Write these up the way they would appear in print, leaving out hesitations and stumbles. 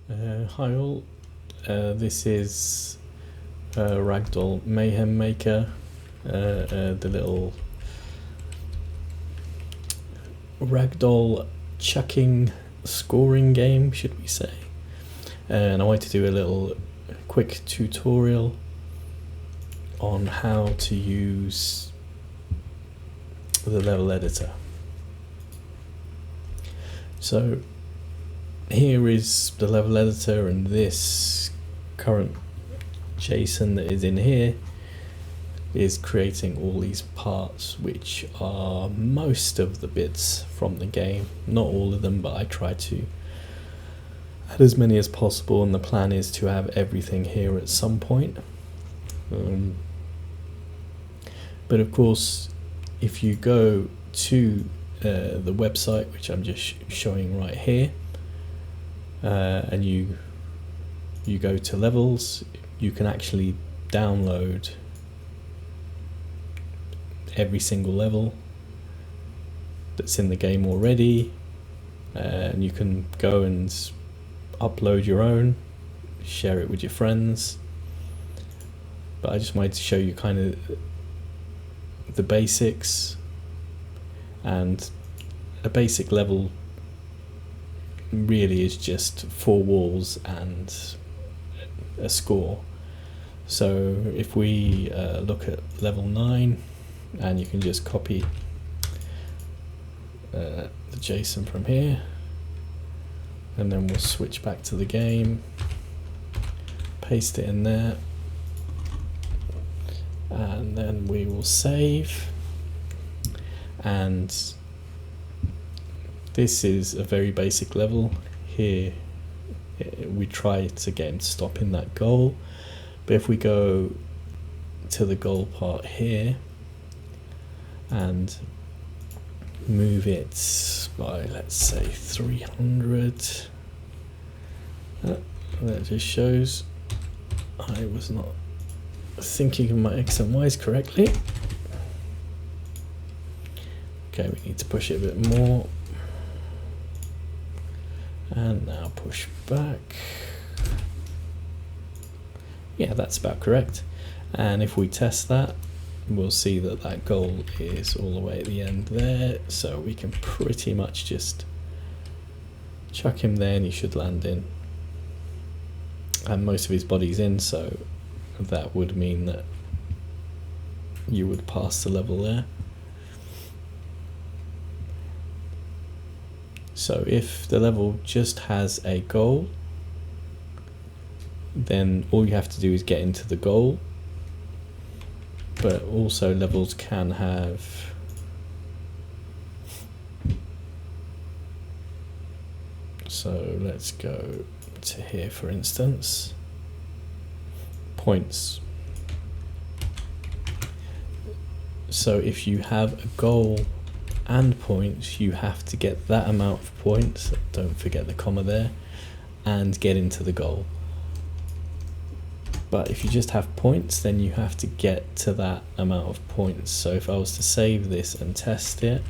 Hi all, this is Ragdoll Mayhem Maker, the little ragdoll chucking scoring game, should we say. And I wanted to do a little quick tutorial on how to use the level editor. So here is the level editor, and this current JSON that is in here is creating all these parts, which are most of the bits from the game. Not all of them, but I try to add as many as possible, and the plan is to have everything here at some point. But of course, if you go to the website, which I'm just showing right here, and you go to levels, you can actually download every single level that's in the game already, and you can go and upload your own, share it with your friends. But I just wanted to show you kind of the basics, and a basic level really is just 4 walls and a score. So if we look at level 9, and you can just copy the JSON from here, and then we'll switch back to the game, paste it in there, and then we will save. And this is a very basic level. Here we try to get him to stop in that goal, but if we go to the goal part here and move it by, let's say, 300, that just shows I was not thinking of my X and Y's correctly. Okay, we need to push it a bit more. And now push back. Yeah, that's about correct. And if we test that, we'll see that that goal is all the way at the end there. So we can pretty much just chuck him there and he should land in. And most of his body's in, so that would mean that you would pass the level there. So if the level just has a goal, then all you have to do is get into the goal. But also levels can have so let's go to here, for instance, points. So if you have a goal and points, you have to get that amount of points, don't forget the comma there, and get into the goal. But if you just have points, then you have to get to that amount of points. So if I was to save this and test it,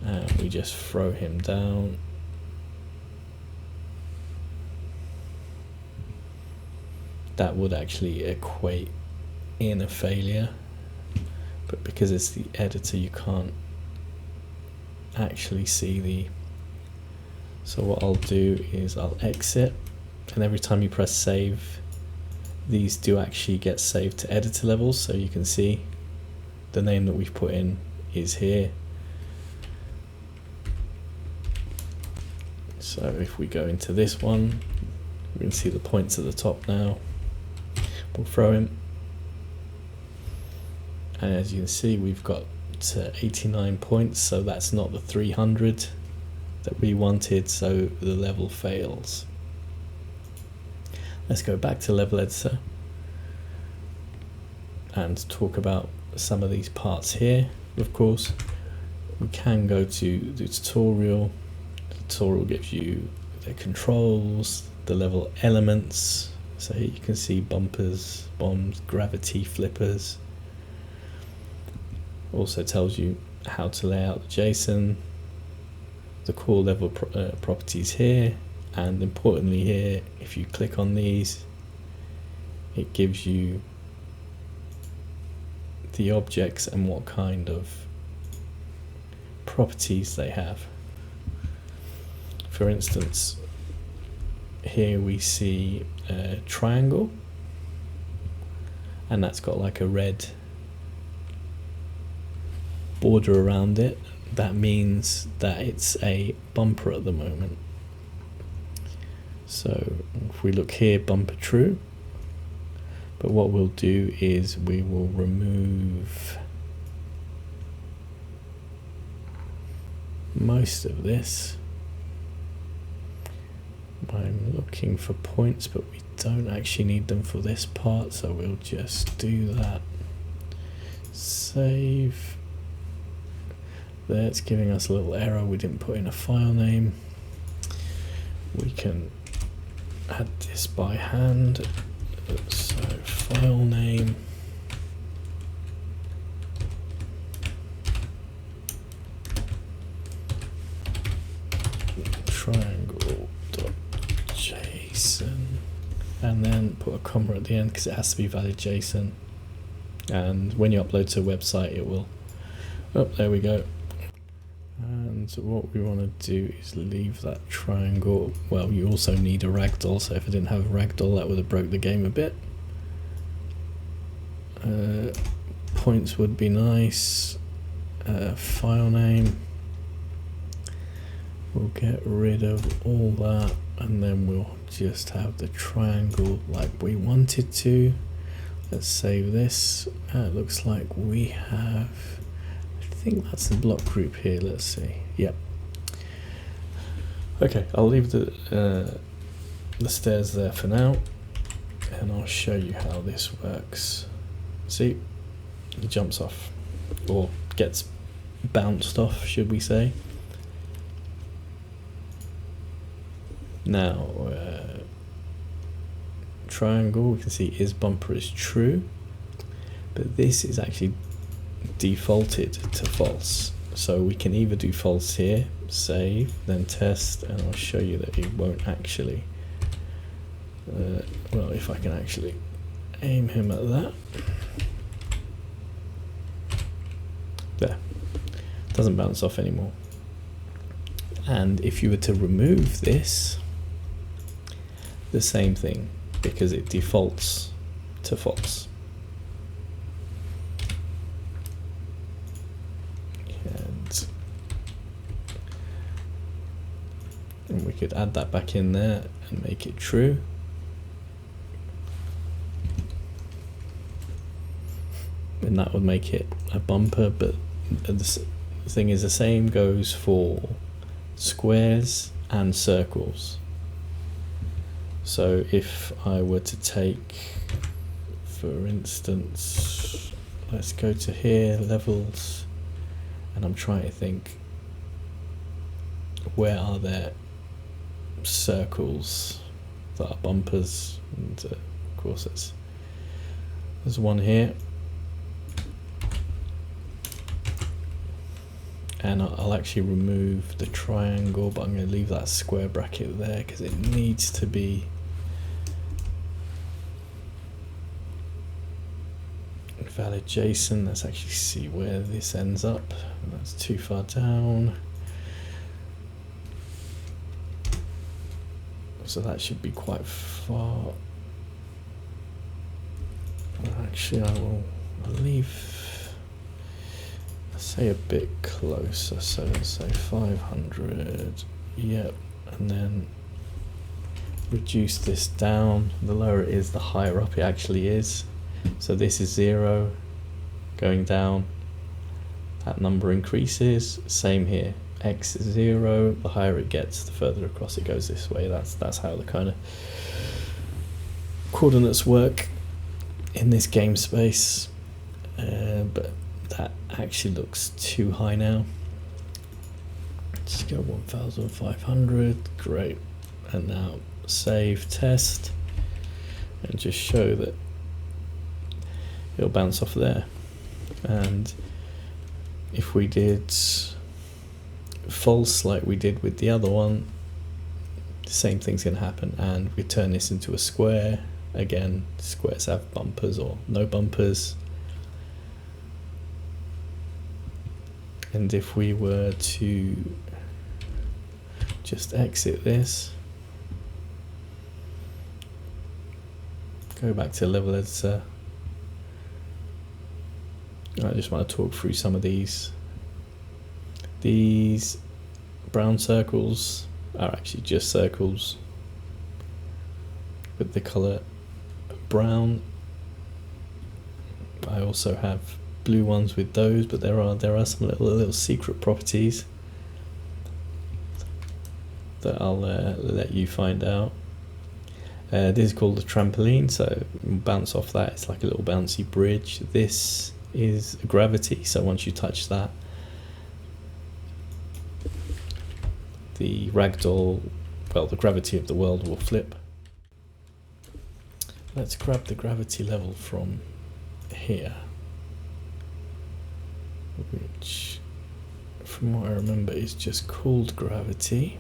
and we just throw him down, that would actually equate in a failure, but because it's the editor, you can't actually see the. So what I'll do is I'll exit, and every time you press save, these do actually get saved to editor levels, so you can see the name that we've put in is here. So if we go into this one, we can see the points at the top now. We'll throw him, and as you can see, we've got 89 points, so that's not the 300 that we wanted, so the level fails. Let's go back to level editor and talk about some of these parts here. Of course, we can go to the tutorial. The tutorial gives you the controls, the level elements. So here you can see bumpers, bombs, gravity, flippers. Also tells you how to lay out the JSON, the core level properties here, And importantly here, if you click on these, it gives you the objects and what kind of properties they have. For instance, here we see a triangle, and that's got like a red border around it. That means that it's a bumper at the moment. So if we look here, bumper true. But what we'll do is we will remove most of this. I'm looking for points, but we don't actually need them for this part, so we'll just do that. Save. There, it's giving us a little error. We didn't put in a file name. We can add this by hand. So file name, triangle.json, and then put a comma at the end because it has to be valid JSON. And when you upload to a website, it will. Oh, there we go. And what we want to do is leave that triangle. Well, you also need a ragdoll, so if I didn't have a ragdoll, that would have broke the game a bit. Points would be nice. File name. We'll get rid of all that, and then we'll just have the triangle like we wanted to. Let's save this. It looks like we have, I think that's the block group here. Let's see. Yep. Okay, I'll leave the stairs there for now, and I'll show you how this works. See, it jumps off, or gets bounced off, should we say. Now, triangle, we can see is bumper is true, but this is actually defaulted to false. So we can either do false here, save, then test, and I'll show you that it won't actually, well, if I can actually aim him at that. There, doesn't bounce off anymore. And if you were to remove this, the same thing, because it defaults to false. And we could add that back in there and make it true. And that would make it a bumper, but the thing is the same goes for squares and circles. So if I were to take, for instance, let's go to here, levels, and I'm trying to think, where are there circles that are bumpers? And of course there's one here. And I'll actually remove the triangle, but I'm going to leave that square bracket there because it needs to be valid JSON. Let's actually see where this ends up. That's too far down. So that should be quite far. Actually, I will leave, say a bit closer, so let's say 500, yep, and then reduce this down. The lower it is, the higher up it actually is. So this is 0, going down, that number increases, same here, x is 0, the higher it gets, the further across it goes this way. That's how the kind of coordinates work in this game space, but that actually looks too high now. Just go 1500, great. And now save, test, and just show that it'll bounce off there. And if we did false like we did with the other one, same thing's going to happen. And we turn this into a square. Again, squares have bumpers or no bumpers. And if we were to just exit this, go back to level editor, I just want to talk through some of these. These brown circles are actually just circles with the color brown. I also have blue ones with those, but there are some little secret properties that I'll let you find out. This is called a trampoline, so you bounce off that. It's like a little bouncy bridge. This is gravity, so once you touch that, the ragdoll, well, the gravity of the world will flip. Let's grab the gravity level from here, which from what I remember is just called gravity.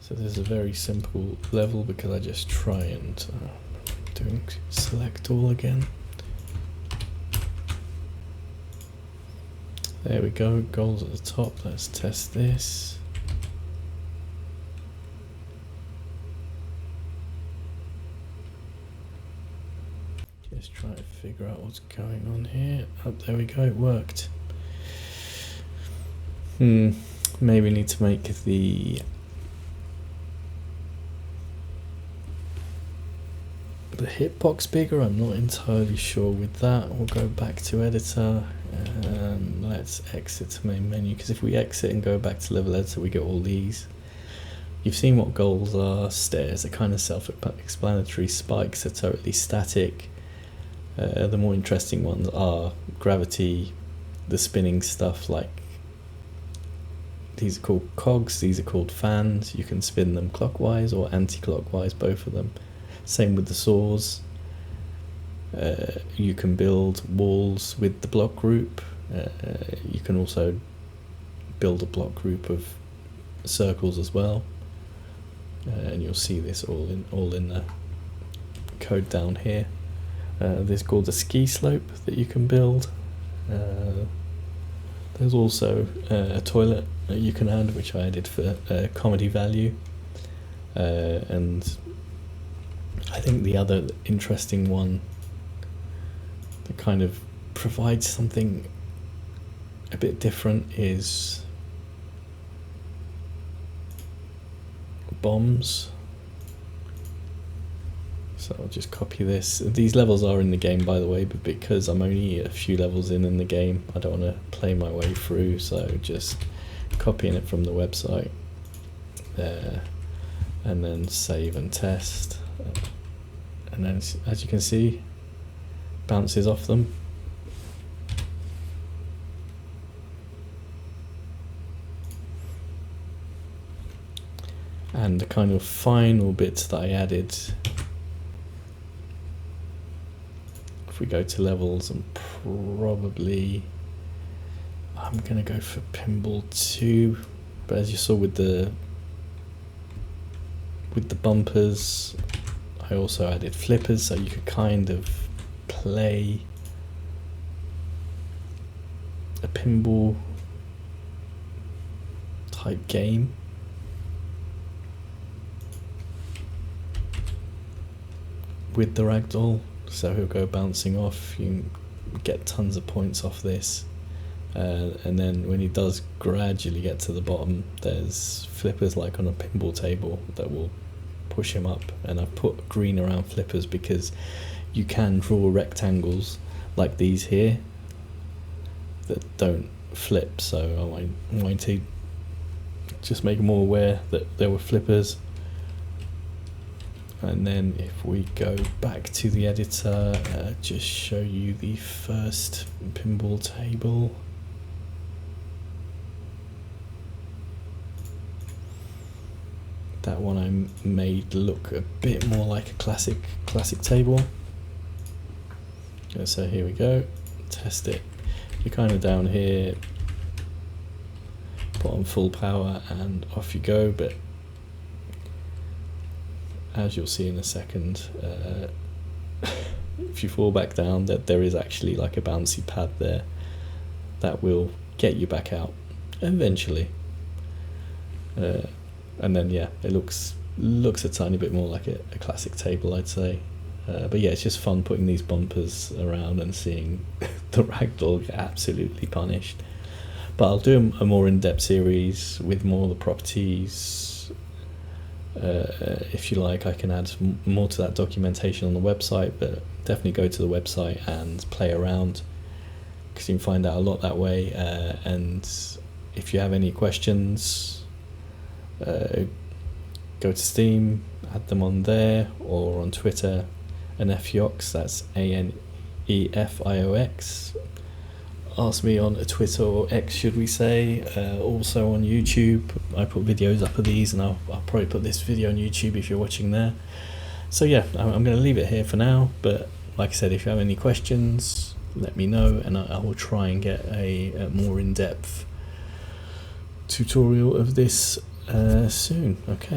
So this is a very simple level because I just try and doing select all again. There we go, goals at the top. Let's test this. Just try to figure out what's going on here. Oh, there we go, it worked. Maybe need to make the hitbox bigger. I'm not entirely sure with that. We'll go back to editor and let's exit to main menu, because if we exit and go back to level editor we get all these. You've seen what goals are. Stairs are kind of self-explanatory. Spikes are totally static. The more interesting ones are gravity, the spinning stuff, like these are called cogs, these are called fans. You can spin them clockwise or anti-clockwise, both of them. Same with the saws. You can build walls with the block group. You can also build a block group of circles as well. And you'll see this all in the code down here. There's called a ski slope that you can build. There's also a toilet that you can add, which I added for comedy value. And I think the other interesting one that kind of provides something a bit different is bombs. So I'll just copy this. These levels are in the game, by the way, but because I'm only a few levels in the game, I don't want to play my way through, so just copying it from the website there, and then save and test. And then, as you can see, bounces off them. And the kind of final bits that I added, if we go to levels, and probably I'm gonna go for Pinball 2, but as you saw with the bumpers, I also added flippers, so you could kind of play a pinball type game. With the ragdoll, so he'll go bouncing off. You can get tons of points off this, and then when he does gradually get to the bottom, there's flippers like on a pinball table that will push him up. And I've put green around flippers because you can draw rectangles like these here that don't flip, so I'm going to just make them all aware that there were flippers. And then if we go back to the editor, just show you the first pinball table. That one I made look a bit more like a classic table. So here we go, test it. you're kind of down here, put on full power and off you go. But as you'll see in a second, if you fall back down, that there is actually like a bouncy pad there that will get you back out eventually. And then yeah, it looks a tiny bit more like a classic table, I'd say. But yeah, it's just fun putting these bumpers around and seeing the ragdoll get absolutely punished. But I'll do a more in-depth series with more of the properties. If you like, I can add more to that documentation on the website, but definitely go to the website and play around, because you can find out a lot that way. And if you have any questions, go to Steam, add them on there, or on Twitter, ANEFIOX, that's ANEFIOX. Ask me on Twitter, or X should we say, also on YouTube. I put videos up of these, and I'll probably put this video on YouTube if you're watching there. So yeah, I'm going to leave it here for now, but like I said, if you have any questions, let me know, and I will try and get a more in-depth tutorial of this soon. Okay.